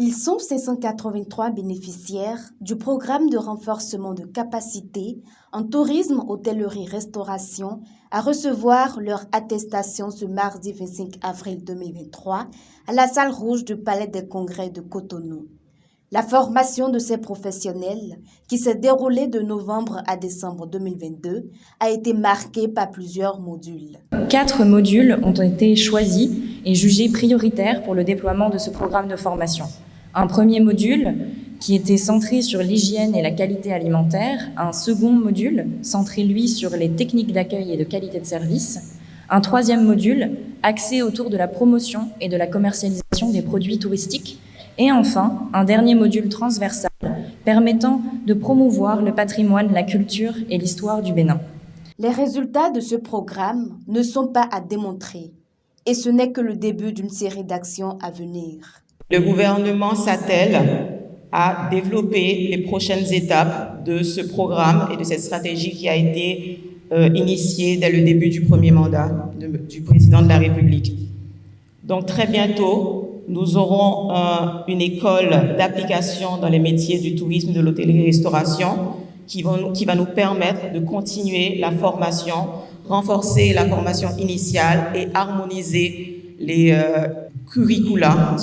Ils sont 583 bénéficiaires du programme de renforcement de capacité en tourisme, hôtellerie-restauration à recevoir leur attestation ce mardi 25 avril 2023 à la salle rouge du Palais des Congrès de Cotonou. La formation de ces professionnels, qui s'est déroulée de novembre à décembre 2022, a été marquée par plusieurs modules. 4 modules ont été choisis et jugés prioritaires pour le déploiement de ce programme de formation. Un premier module qui était centré sur l'hygiène et la qualité alimentaire, un second module centré, lui, sur les techniques d'accueil et de qualité de service, un troisième module axé autour de la promotion et de la commercialisation des produits touristiques, et enfin, un dernier module transversal permettant de promouvoir le patrimoine, la culture et l'histoire du Bénin. Les résultats de ce programme ne sont pas à démontrer, et ce n'est que le début d'une série d'actions à venir. Le gouvernement s'attelle à développer les prochaines étapes de ce programme et de cette stratégie qui a été initiée dès le début du premier mandat du président de la République. Donc très bientôt, nous aurons une école d'application dans les métiers du tourisme, de l'hôtellerie-restauration qui va nous permettre de continuer la formation, renforcer la formation initiale et harmoniser les curricula,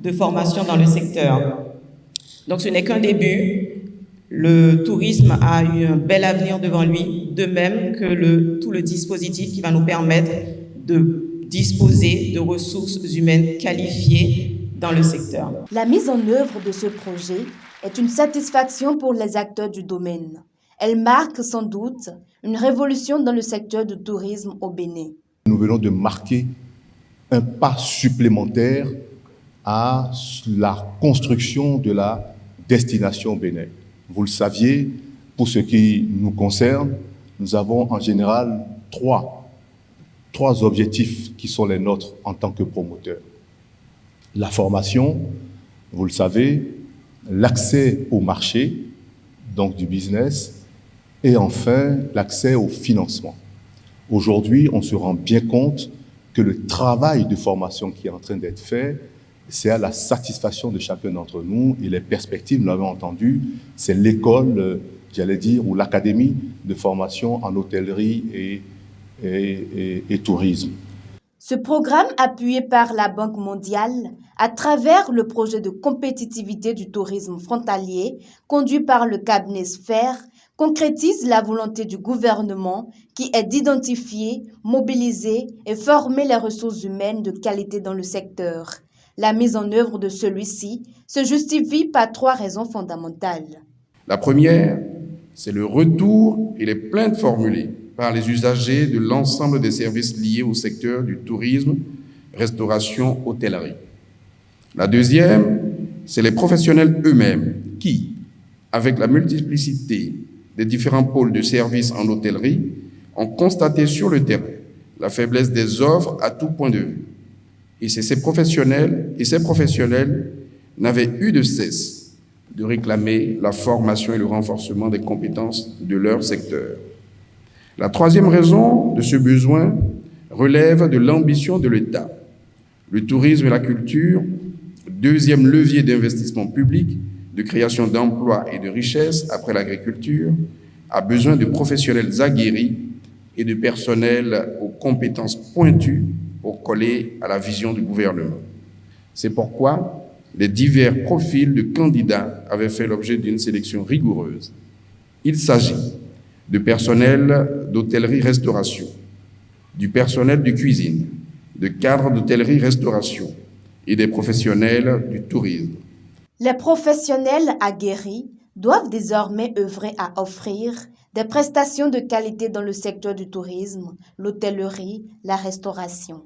de formation dans le secteur. Donc ce n'est qu'un début. Le tourisme a eu un bel avenir devant lui, de même que tout le dispositif qui va nous permettre de disposer de ressources humaines qualifiées dans le secteur. La mise en œuvre de ce projet est une satisfaction pour les acteurs du domaine. Elle marque sans doute une révolution dans le secteur du tourisme au Bénin. Nous venons de marquer un pas supplémentaire à la construction de la destination Bénin. Vous le saviez, pour ce qui nous concerne, nous avons en général trois objectifs qui sont les nôtres en tant que promoteurs. La formation, vous le savez, l'accès au marché, donc du business, et enfin l'accès au financement. Aujourd'hui, on se rend bien compte que le travail de formation qui est en train d'être fait, c'est à la satisfaction de chacun d'entre nous et les perspectives, nous l'avons entendu, c'est l'école, ou l'académie de formation en hôtellerie et tourisme. Ce programme, appuyé par la Banque mondiale, à travers le projet de compétitivité du tourisme frontalier, conduit par le cabinet Sphère, concrétise la volonté du gouvernement qui est d'identifier, mobiliser et former les ressources humaines de qualité dans le secteur. La mise en œuvre de celui-ci se justifie par 3 raisons fondamentales. La première, c'est le retour et les plaintes formulées par les usagers de l'ensemble des services liés au secteur du tourisme, restauration, hôtellerie. La deuxième, c'est les professionnels eux-mêmes qui, avec la multiplicité des différents pôles de services en hôtellerie, ont constaté sur le terrain la faiblesse des offres à tout point de vue. Et ces professionnels n'avaient eu de cesse de réclamer la formation et le renforcement des compétences de leur secteur. La troisième raison de ce besoin relève de l'ambition de l'État. Le tourisme et la culture, deuxième levier d'investissement public, de création d'emplois et de richesses après l'agriculture, a besoin de professionnels aguerris et de personnel aux compétences pointues pour coller à la vision du gouvernement. C'est pourquoi les divers profils de candidats avaient fait l'objet d'une sélection rigoureuse. Il s'agit de personnel d'hôtellerie-restauration, du personnel de cuisine, de cadres d'hôtellerie-restauration et des professionnels du tourisme. Les professionnels aguerris doivent désormais œuvrer à offrir des prestations de qualité dans le secteur du tourisme, l'hôtellerie, la restauration.